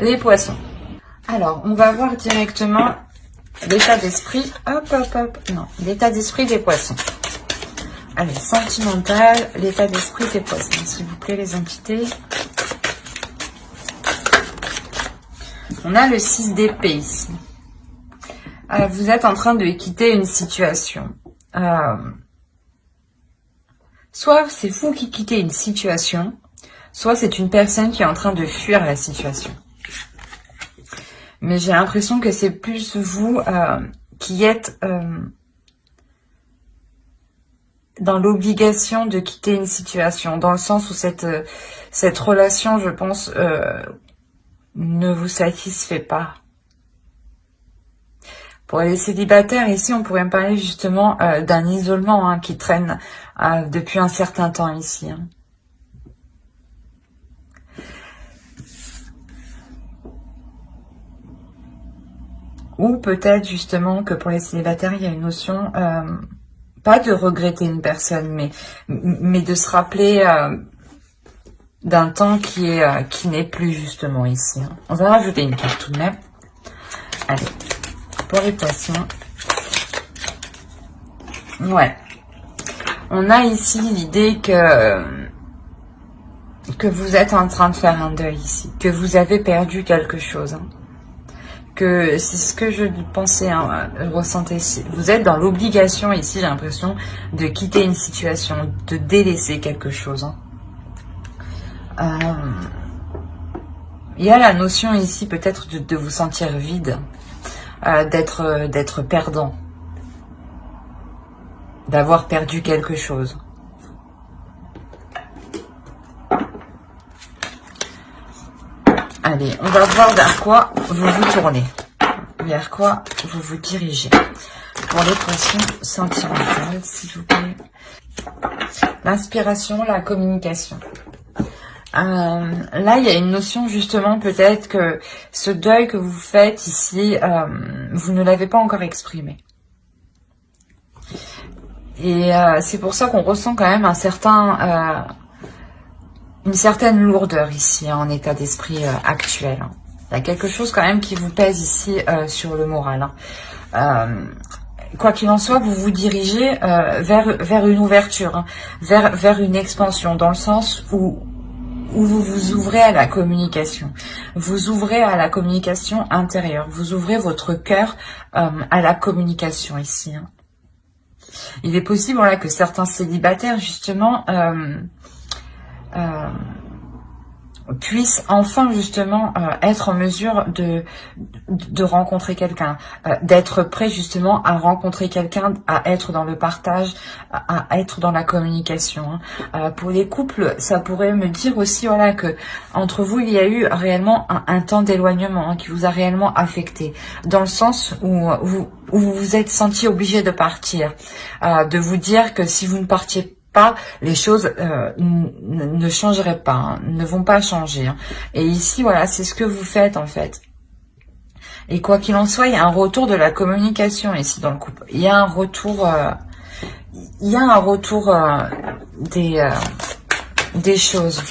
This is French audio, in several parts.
Les poissons. Alors, on va voir directement l'état d'esprit. Hop, hop, hop. Non, l'état d'esprit des poissons. Allez, sentimental, l'état d'esprit des poissons. S'il vous plaît, les entités. On a le 6 d'épée ici. Vous êtes en train de quitter une situation. Soit c'est vous qui quittez une situation, soit c'est une personne qui est en train de fuir la situation. Mais j'ai l'impression que c'est plus vous qui êtes dans l'obligation de quitter une situation, dans le sens où cette relation, je pense, ne vous satisfait pas. Pour les célibataires, ici, on pourrait me parler justement d'un isolement qui traîne depuis un certain temps ici. Ou peut-être justement que pour les célibataires, il y a une notion, pas de regretter une personne, mais de se rappeler d'un temps qui n'est plus justement ici. On va rajouter une carte tout de même. Allez, pour les poissons. Ouais. On a ici l'idée que vous êtes en train de faire un deuil ici, que vous avez perdu quelque chose. Que c'est ce que je pensais, ressentez. Vous êtes dans l'obligation ici, j'ai l'impression, de quitter une situation, de délaisser quelque chose. Il y a la notion ici peut-être de vous sentir vide, d'être perdant, d'avoir perdu quelque chose. Allez, on va voir vers quoi vous vous tournez, vers quoi vous vous dirigez. Pour les poissons sentimentales, s'il vous plaît. L'inspiration, la communication. Là, il y a une notion justement peut-être que ce deuil que vous faites ici, vous ne l'avez pas encore exprimé. Et c'est pour ça qu'on ressent quand même une certaine lourdeur ici, en état d'esprit actuel. Il y a quelque chose quand même qui vous pèse ici sur le moral. Quoi qu'il en soit, vous vous dirigez vers une ouverture, vers une expansion, dans le sens où vous vous ouvrez à la communication. Vous ouvrez à la communication intérieure. Vous ouvrez votre cœur à la communication ici. Il est possible voilà, que certains célibataires, justement, puissent enfin justement être en mesure de rencontrer quelqu'un, d'être prêt justement à rencontrer quelqu'un, à être dans le partage, à être dans la communication. Pour les couples, ça pourrait me dire aussi voilà que entre vous il y a eu réellement un temps d'éloignement qui vous a réellement affecté, dans le sens où vous vous êtes senti obligé de partir, de vous dire que si vous ne partiez pas, les choses ne changeraient pas, ne vont pas changer. Et ici, voilà, c'est ce que vous faites en fait. Et quoi qu'il en soit, il y a un retour de la communication ici dans le couple. Il y a un retour, des choses.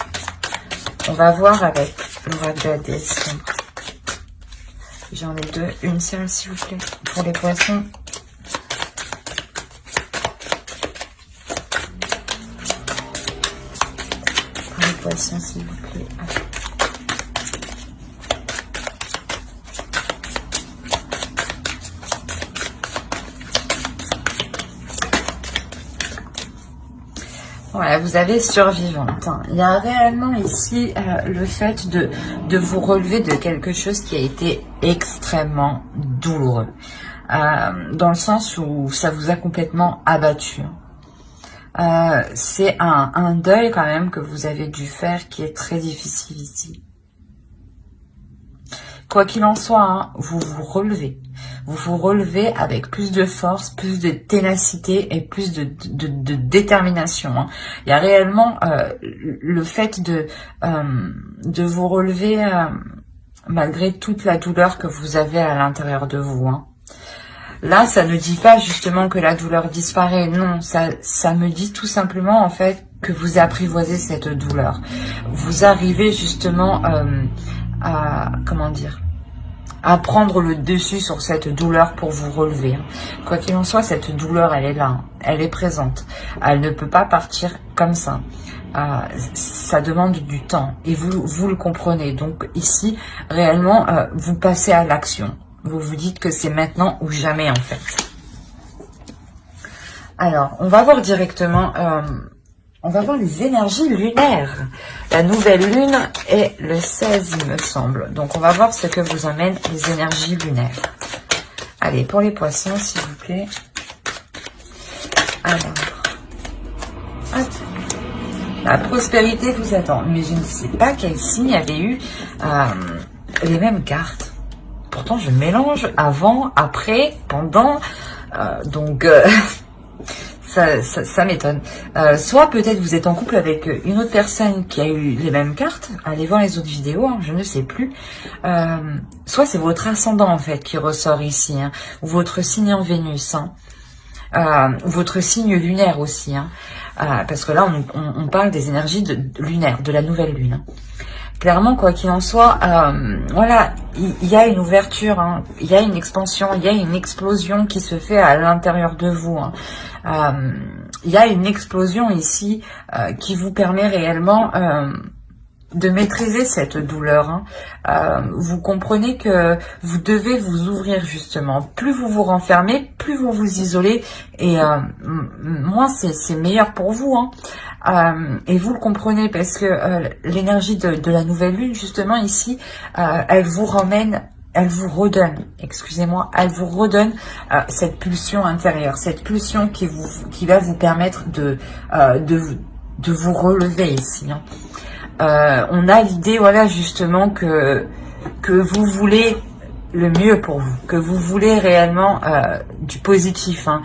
On va voir avec l'oracle de la déesse. J'en ai deux, une seule s'il vous plaît, pour les poissons. Poisson s'il vous plaît. Voilà, vous avez survivante. Il y a réellement ici le fait de vous relever de quelque chose qui a été extrêmement douloureux. Dans le sens où ça vous a complètement abattu. C'est un deuil quand même que vous avez dû faire qui est très difficile ici. Quoi qu'il en soit, vous vous relevez. Vous vous relevez avec plus de force, plus de ténacité et plus de détermination. Il y a réellement le fait de vous relever malgré toute la douleur que vous avez à l'intérieur de vous. Là, ça ne dit pas justement que la douleur disparaît. Non, ça me dit tout simplement en fait que vous apprivoisez cette douleur. Vous arrivez justement comment dire, à prendre le dessus sur cette douleur pour vous relever. Hein. Quoi qu'il en soit, cette douleur, elle est là, hein. Elle est présente. Elle ne peut pas partir comme ça. Ça demande du temps et vous le comprenez. Donc ici, réellement, vous passez à l'action. Vous vous dites que c'est maintenant ou jamais en fait. Alors, on va voir directement, on va voir les énergies lunaires. La nouvelle lune est le 16, il me semble. Donc, on va voir ce que vous amènent les énergies lunaires. Allez, pour les poissons, s'il vous plaît. Alors, hop. La prospérité vous attend. Mais je ne sais pas quel signe avait eu les mêmes cartes. Pourtant, je mélange avant, après, pendant. Ça m'étonne. Soit peut-être vous êtes en couple avec une autre personne qui a eu les mêmes cartes. Allez voir les autres vidéos, hein, je ne sais plus. Soit c'est votre ascendant en fait qui ressort ici, hein, ou votre signe en Vénus, hein, votre signe lunaire aussi, hein, parce que là on parle des énergies lunaires, de la nouvelle lune. Hein. Clairement, quoi qu'il en soit, voilà, il y a une ouverture, hein, il y a une expansion, il y a une explosion qui se fait à l'intérieur de vous. Hein. Il y a une explosion ici qui vous permet réellement de maîtriser cette douleur. Hein. Vous comprenez que vous devez vous ouvrir justement. Plus vous vous renfermez, plus vous vous isolez et moins c'est meilleur pour vous. Hein. Et vous le comprenez parce que l'énergie de la nouvelle lune justement ici, elle vous ramène, elle vous redonne, excusez-moi, elle vous redonne cette pulsion intérieure, cette pulsion qui va vous permettre de vous relever ici. Hein. On a l'idée, voilà, justement que vous voulez le mieux pour vous, que vous voulez réellement du positif. Hein.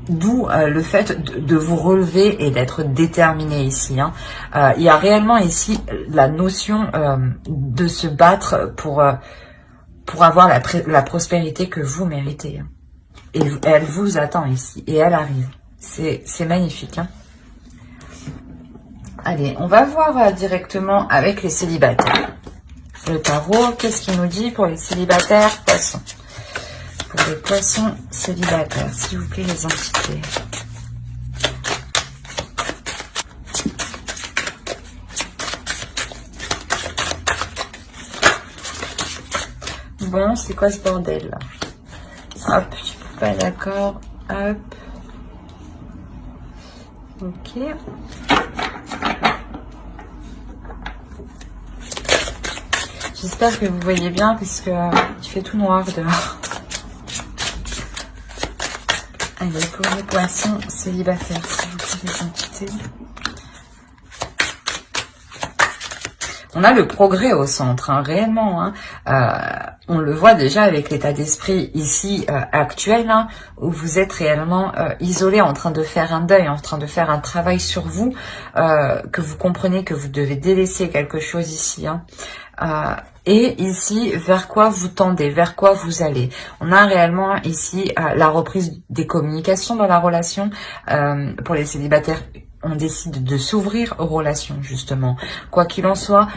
D'où le fait de vous relever et d'être déterminé ici. Hein. Il y a réellement ici la notion de se battre pour avoir la prospérité que vous méritez. Hein. Et elle vous attend ici, et elle arrive. C'est magnifique. Hein. Allez, on va voir directement avec les célibataires. Le tarot, qu'est-ce qu'il nous dit pour les célibataires poissons? Pour les poissons célibataires, s'il vous plaît, les entités. Bon, c'est quoi ce bordel là? Hop, je suis pas d'accord. Hop. Ok. J'espère que vous voyez bien puisque il fait tout noir dehors. Allez, pour les poissons célibataires, s'il vous plaît, les entités. On a le progrès au centre, hein, réellement. Hein. On le voit déjà avec l'état d'esprit ici actuel, hein, où vous êtes réellement isolé, en train de faire un deuil, en train de faire un travail sur vous, que vous comprenez que vous devez délaisser quelque chose ici. Hein. Et ici, vers quoi vous tendez, vers quoi vous allez. On a réellement ici la reprise des communications dans la relation. Pour les célibataires, on décide de s'ouvrir aux relations, justement. Quoi qu'il en soit,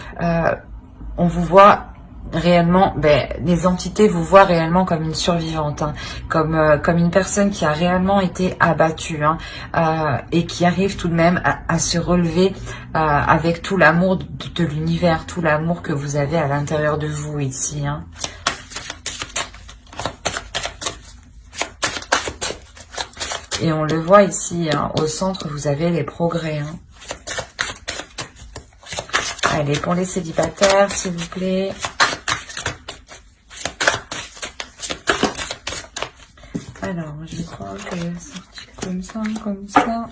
on vous voit réellement, les entités vous voient réellement comme une survivante, hein, comme une personne qui a réellement été abattue, hein, et qui arrive tout de même à se relever avec tout l'amour de l'univers, tout l'amour que vous avez à l'intérieur de vous ici. Hein. Et on le voit ici, hein, au centre, vous avez les progrès. Hein. Allez, pour les célibataires, s'il vous plaît. Alors, je crois que c'est sorti comme ça, comme ça.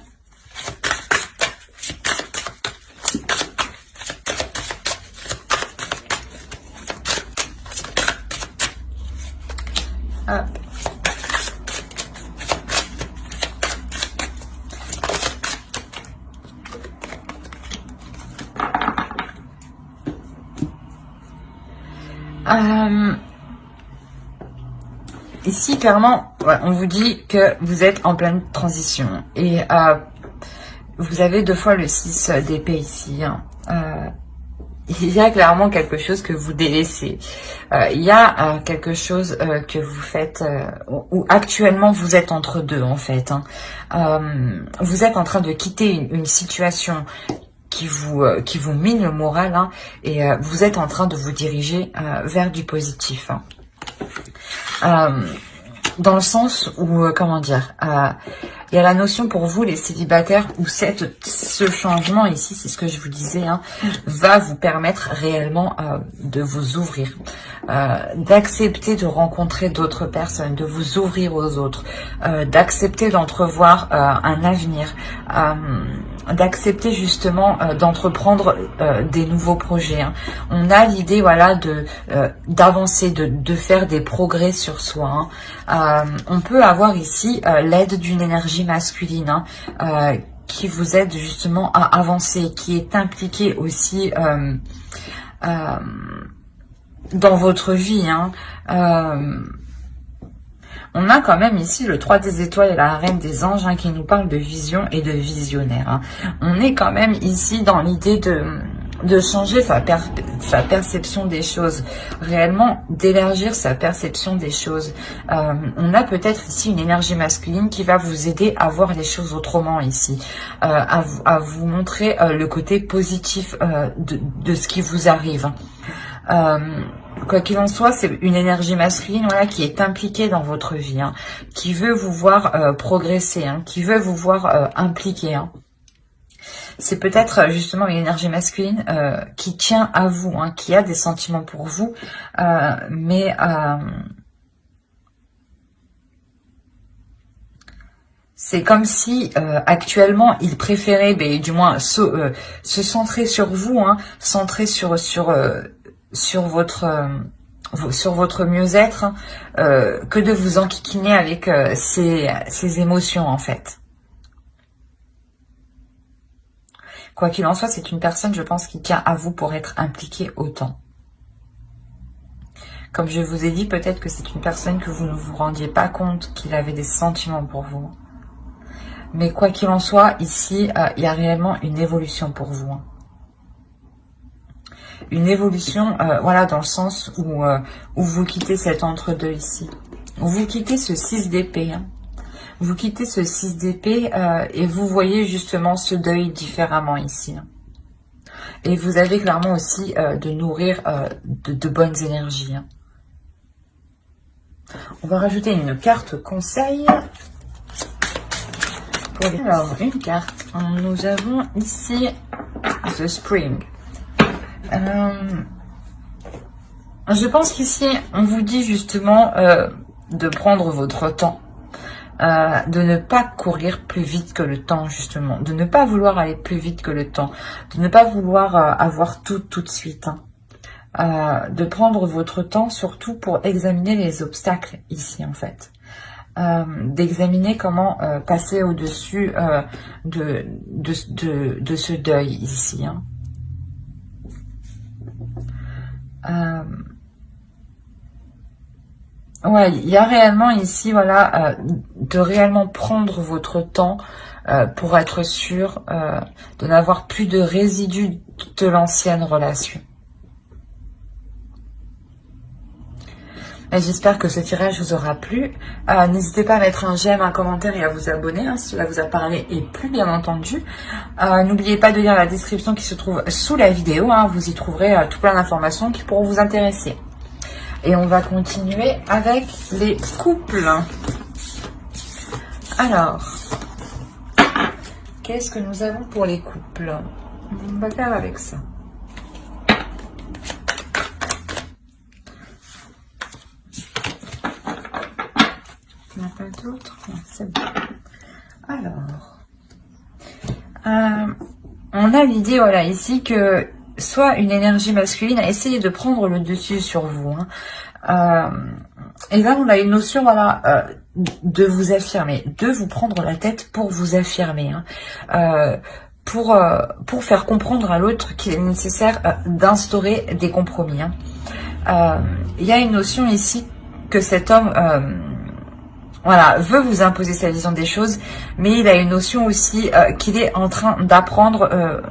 Hop. Ici, clairement, ouais, on vous dit que vous êtes en pleine transition. Et vous avez deux fois le 6 d'épée ici. Hein. il y a clairement quelque chose que vous délaissez. Il y a quelque chose que vous faites, où actuellement vous êtes entre deux en fait. Hein. Vous êtes en train de quitter une situation qui vous mine le moral, hein, et vous êtes en train de vous diriger vers du positif. Hein. Dans le sens où, comment dire, il y a la notion pour vous, les célibataires, où ce changement ici, c'est ce que je vous disais, hein, va vous permettre réellement de vous ouvrir, d'accepter de rencontrer d'autres personnes, de vous ouvrir aux autres, d'accepter d'entrevoir un avenir, d'accepter justement d'entreprendre des nouveaux projets. Hein. On a l'idée, voilà, d'avancer, de faire des progrès sur soi. Hein. On peut avoir ici l'aide d'une énergie masculine, hein, qui vous aide justement à avancer, qui est impliquée aussi dans votre vie. Hein. On a quand même ici le 3 des étoiles et la reine des anges, hein, qui nous parle de vision et de visionnaire. Hein. On est quand même ici dans l'idée de changer sa perception des choses, réellement d'élargir sa perception des choses. On a peut-être ici une énergie masculine qui va vous aider à voir les choses autrement ici, à vous montrer le côté positif de ce qui vous arrive. Quoi qu'il en soit, c'est une énergie masculine, voilà, qui est impliquée dans votre vie, hein, qui veut vous voir progresser, hein, qui veut vous voir impliqué. Hein. C'est peut-être justement une énergie masculine qui tient à vous, hein, qui a des sentiments pour vous, mais c'est comme si actuellement il préférait, du moins se centrer sur vous, hein, centrer sur votre mieux-être, hein, que de vous enquiquiner avec ces émotions en fait. Quoi qu'il en soit, c'est une personne, je pense, qui tient à vous pour être impliquée autant. Comme je vous ai dit, peut-être que c'est une personne que vous ne vous rendiez pas compte qu'il avait des sentiments pour vous. Mais quoi qu'il en soit, ici, il y a réellement une évolution pour vous. Hein. Une évolution, voilà, dans le sens où vous quittez cet entre-deux ici. Vous quittez ce 6 d'épée. Hein. Vous quittez ce 6 d'épée et vous voyez justement ce deuil différemment ici. Hein. Et vous avez clairement aussi de nourrir de bonnes énergies. Hein. On va rajouter une carte conseil. Alors, une carte. Nous avons ici The Spring. Je pense qu'ici, on vous dit justement de prendre votre temps. De ne pas courir plus vite que le temps, justement. De ne pas vouloir aller plus vite que le temps. De ne pas vouloir avoir tout de suite. Hein. De prendre votre temps, surtout pour examiner les obstacles ici, en fait. D'examiner comment passer au-dessus de ce deuil ici. Hein. Ouais, il y a réellement ici, voilà, de réellement prendre votre temps pour être sûr de n'avoir plus de résidus de l'ancienne relation. J'espère que ce tirage vous aura plu. N'hésitez pas à mettre un j'aime, un commentaire et à vous abonner, hein, si cela vous a parlé et plu, bien entendu. N'oubliez pas de lire la description qui se trouve sous la vidéo. Hein, vous y trouverez tout plein d'informations qui pourront vous intéresser. Et on va continuer avec les couples. Alors, qu'est-ce que nous avons pour les couples? On va faire avec ça. Il n'y en a pas d'autres? Non, c'est bon. Alors, on a l'idée, voilà, ici que soit une énergie masculine a essayé de prendre le dessus sur vous. Hein. Et là, on a une notion, voilà, de vous affirmer, de vous prendre la tête pour vous affirmer. Hein. Pour faire comprendre à l'autre qu'il est nécessaire d'instaurer des compromis. Hein. Il y a une notion ici que cet homme... voilà, veut vous imposer sa vision des choses, mais il a une notion aussi qu'il est en train d'apprendre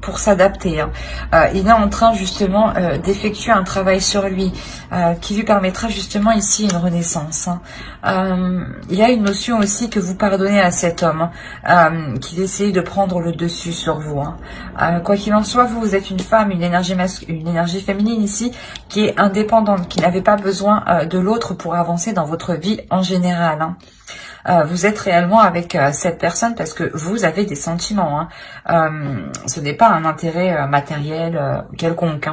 pour s'adapter. Hein. Il est en train justement d'effectuer un travail sur lui qui lui permettra justement ici une renaissance. Hein. Il y a une notion aussi que vous pardonnez à cet homme qui essaye de prendre le dessus sur vous. Hein. Quoi qu'il en soit, vous êtes une femme, une énergie féminine ici qui est indépendante, qui n'avait pas besoin de l'autre pour avancer dans votre vie en général. Hein. Vous êtes réellement avec cette personne parce que vous avez des sentiments. Hein. Ce n'est pas un intérêt matériel quelconque.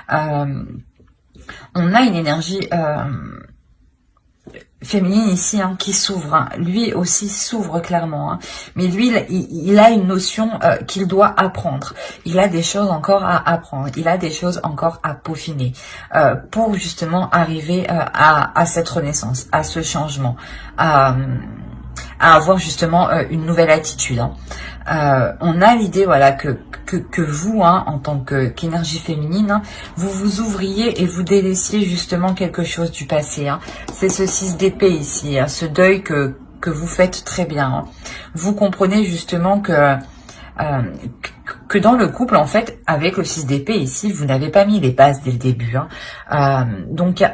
Hein. On a une énergie féminine ici hein, qui s'ouvre. Hein. Lui aussi s'ouvre clairement. Hein. Mais lui, il a une notion qu'il doit apprendre. Il a des choses encore à apprendre. Il a des choses encore à peaufiner pour justement arriver à cette renaissance, à ce changement, à avoir justement une nouvelle attitude. Hein. On a l'idée voilà que vous, hein, en tant qu'énergie féminine, hein, vous vous ouvriez et vous délaissiez justement quelque chose du passé. Hein. C'est ce 6 d'épée ici, hein, ce deuil que vous faites très bien. Hein. Vous comprenez justement que dans le couple, en fait, avec le 6 d'épée ici, vous n'avez pas mis les bases dès le début. Hein. Donc,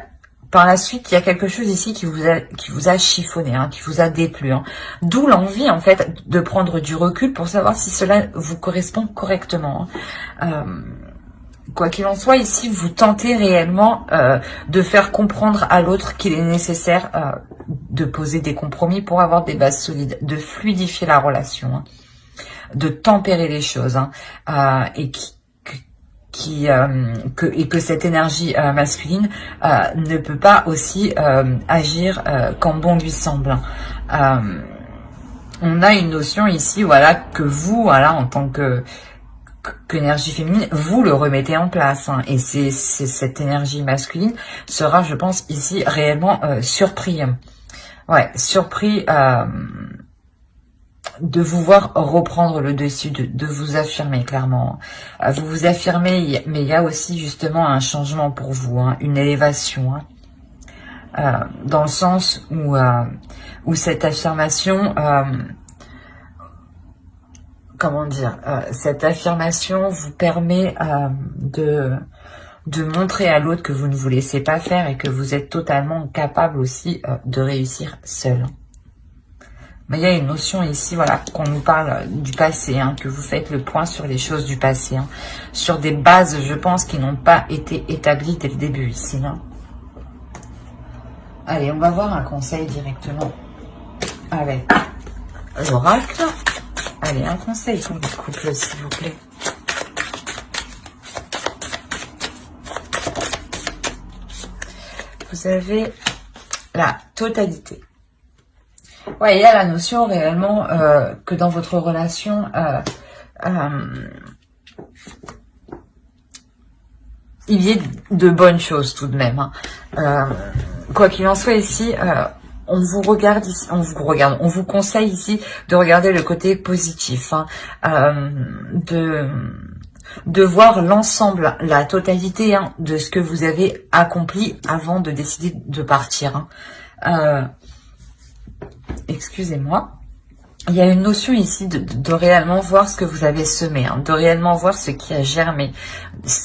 par la suite, il y a quelque chose ici qui vous a chiffonné, hein, qui vous a déplu. Hein. D'où l'envie, en fait, de prendre du recul pour savoir si cela vous correspond correctement. Hein. Quoi qu'il en soit, ici, vous tentez réellement de faire comprendre à l'autre qu'il est nécessaire de poser des compromis pour avoir des bases solides, de fluidifier la relation, hein, de tempérer les choses, hein, et que cette énergie masculine ne peut pas aussi agir comme bon lui semble. On a une notion ici, voilà, que vous, voilà, en tant qu'énergie féminine, vous le remettez en place. Hein, et c'est cette énergie masculine sera, je pense, ici réellement surpris. Ouais, surpris de vous voir reprendre le dessus, de vous affirmer clairement. Vous vous affirmez, mais il y a aussi justement un changement pour vous, hein, une élévation. Hein, dans le sens où cette affirmation, comment dire, cette affirmation vous permet de montrer à l'autre que vous ne vous laissez pas faire et que vous êtes totalement capable aussi de réussir seul. Mais il y a une notion ici, voilà, qu'on nous parle du passé, hein, que vous faites le point sur les choses du passé, hein, sur des bases, je pense, qui n'ont pas été établies dès le début ici. Hein. Allez, on va voir un conseil directement avec l'oracle. Allez, un conseil pour le couple, s'il vous plaît. Vous avez la totalité. Ouais, il y a la notion réellement que dans votre relation, il y ait de bonnes choses tout de même. Hein. Quoi qu'il en soit ici, on vous regarde ici, on vous conseille ici de regarder le côté positif, hein, de voir l'ensemble, la totalité, hein, de ce que vous avez accompli avant de décider de partir. Hein. Excusez-moi. Il y a une notion ici de réellement voir ce que vous avez semé, hein, de réellement voir ce qui a germé,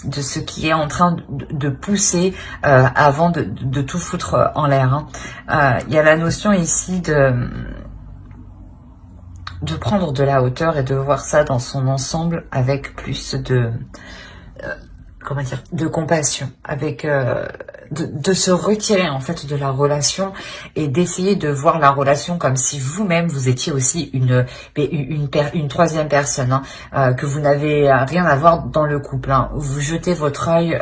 de ce qui est en train de pousser avant de tout foutre en l'air. Hein. Il y a la notion ici de prendre de la hauteur et de voir ça dans son ensemble avec plus de comment dire, de compassion, avec de se retirer en fait de la relation et d'essayer de voir la relation comme si vous-même vous étiez aussi une troisième personne, hein, que vous n'avez rien à voir dans le couple. Hein. Vous jetez votre œil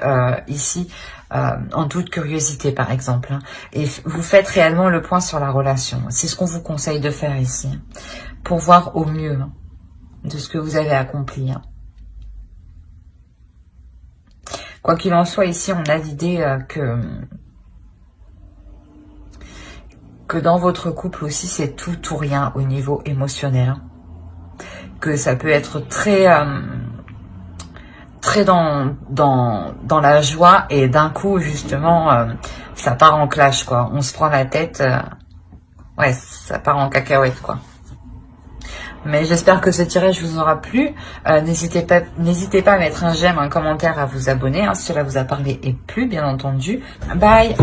ici en toute curiosité par exemple, hein, et vous faites réellement le point sur la relation. C'est ce qu'on vous conseille de faire ici, hein, pour voir au mieux, hein, de ce que vous avez accompli. Hein. Quoi qu'il en soit, ici, on a l'idée que dans votre couple aussi, c'est tout ou rien au niveau émotionnel. Hein. Que ça peut être très dans la joie et d'un coup, justement, ça part en clash, quoi. On se prend la tête, ouais, ça part en cacahuète, quoi. Mais j'espère que ce tirage vous aura plu. N'hésitez pas à mettre un j'aime, un commentaire, à vous abonner, hein, si cela vous a parlé et plu, bien entendu. Bye!